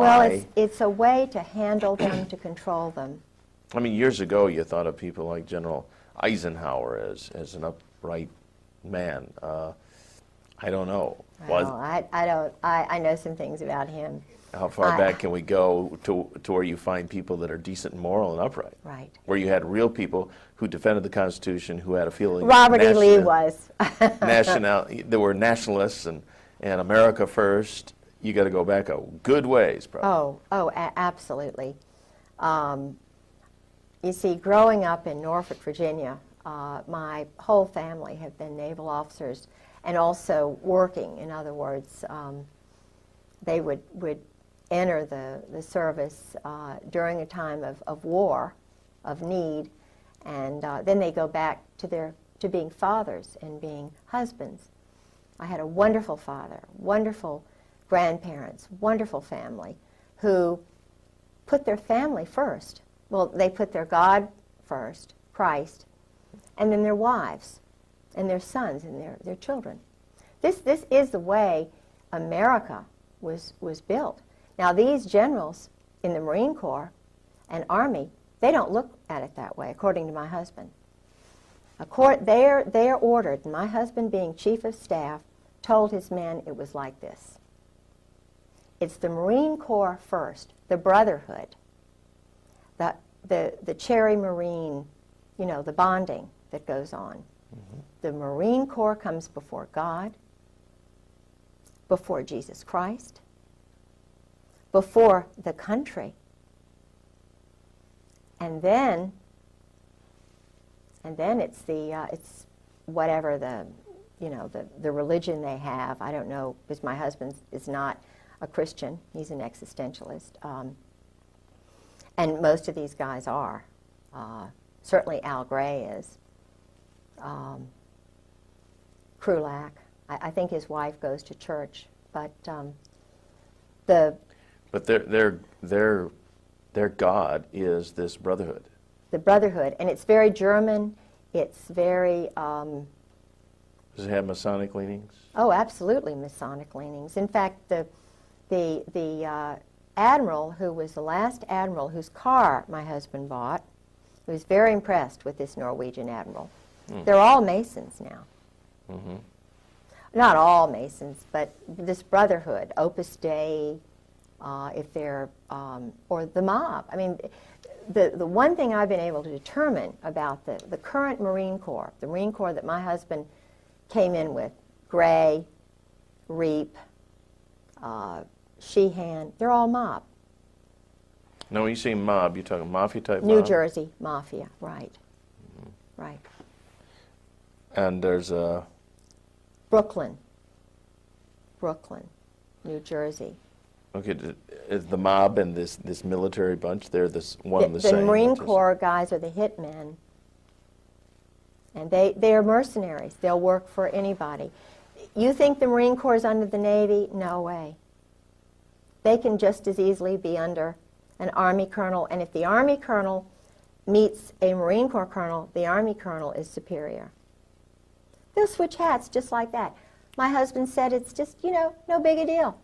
Well, it's a way to handle them, to control them. I mean, years ago, you thought of people like General Eisenhower as an upright man. I don't know. Well, I don't. I know some things about him. How far back can we go to where you find people that are decent, and moral, and upright? Right. Where you had real people who defended the Constitution, who had a feeling. Robert E. Lee was. There were nationalists and America first. You got to go back a good ways, probably. Absolutely. You see, growing up in Norfolk, Virginia, my whole family have been naval officers, and also working. In other words, they would enter the service during a time of war, of need, and then they go back to being fathers and being husbands. I had a wonderful father, wonderful grandparents, wonderful family, who put their family first. Well, they put their God first, Christ, and then their wives, and their sons, and their children. This is the way America was built. Now, these generals in the Marine Corps and Army, they don't look at it that way, according to my husband. They're ordered, and my husband, being chief of staff, told his men it was like this. It's the Marine Corps first, the brotherhood, the Cherry Marine, you know, the bonding that goes on. Mm-hmm. The Marine Corps comes before God, before Jesus Christ, before the country, and then it's it's whatever the religion they have. I don't know, because my husband is not a Christian. He's an existentialist, and most of these guys are. Certainly Al Gray is. Krulak. I think his wife goes to church, but their God is this brotherhood. The brotherhood, and it's very German. It's very. Does it have Masonic leanings? Oh, absolutely, Masonic leanings. In fact, the admiral who was the last admiral whose car my husband bought, he was very impressed with this Norwegian admiral. Mm. They're all Masons now. Mm-hmm. Not all Masons, but this brotherhood, Opus Dei, if they're, or the mob. I mean, the one thing I've been able to determine about the current Marine Corps, the Marine Corps that my husband came in with, Gray, Reap, Sheehan, they're all mob. No, when you say mob, you're talking Mafia type New mob? Jersey Mafia, right. Mm-hmm. Right. And there's a... Brooklyn, New Jersey. Okay, is the mob and this military bunch, they're this one and the same? The Marine Corps guys are the hitmen, and they are mercenaries. They'll work for anybody. You think the Marine Corps is under the Navy? No way. They can just as easily be under an Army colonel, and if the Army colonel meets a Marine Corps colonel, the Army colonel is superior. They'll switch hats just like that. My husband said it's just, no big a deal.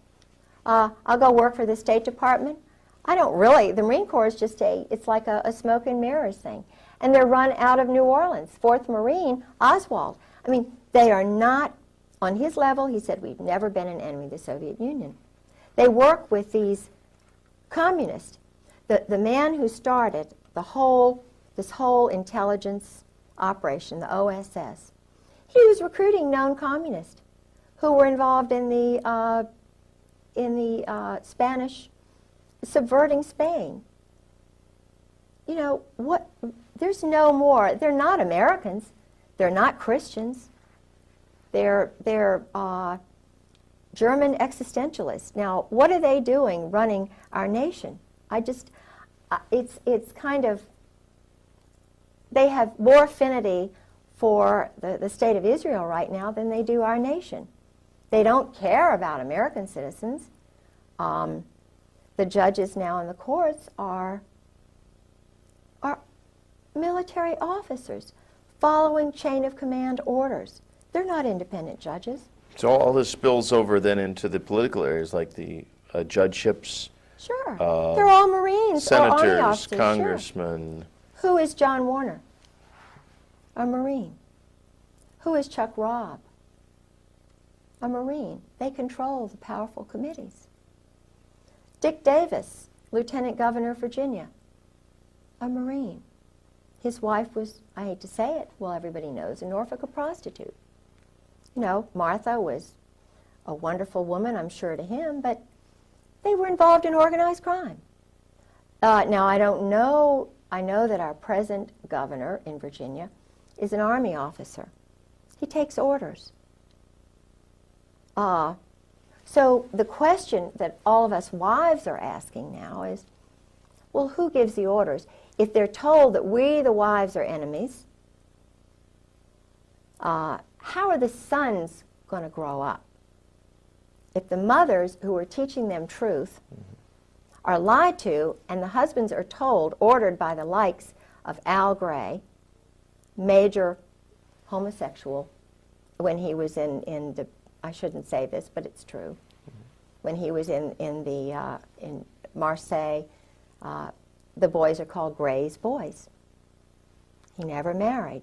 I'll go work for the State Department. I don't really. The Marine Corps is just it's like a smoke and mirrors thing. And they're run out of New Orleans. 4th Marine, Oswald. I mean, they are not on his level. He said, we've never been an enemy of the Soviet Union. They work with these communists. The man who started this whole intelligence operation, the OSS, he was recruiting known communists who were involved in the Spanish subverting Spain. What? There's no more. They're not Americans. They're not Christians. They're German existentialists. Now, what are they doing running our nation? It's kind of, they have more affinity for the state of Israel right now than they do our nation. They don't care about American citizens. The judges now in the courts are military officers following chain of command orders. They're not independent judges. So all this spills over then into the political areas, like the judgeships Sure. They're all Marines or Army senators, officers. Sure. congressmen. Who is John Warner? A Marine. Who is Chuck Robb? A Marine. They control the powerful committees. Dick Davis, Lieutenant Governor of Virginia, a Marine. His wife was, I hate to say it, well, everybody knows, in Norfolk, a prostitute. You know, Martha was a wonderful woman, I'm sure, to him, but they were involved in organized crime. Now, I don't know, I know that our present governor in Virginia is an Army officer. He takes orders. So the question that all of us wives are asking now is, well, who gives the orders? If they're told that we, the wives, are enemies, how are the sons going to grow up? If the mothers who are teaching them truth are lied to, and the husbands are told, ordered by the likes of Al Gray, major homosexual, when he was in the, I shouldn't say this, but it's true, when he was in Marseille, the boys are called Gray's boys. He never married.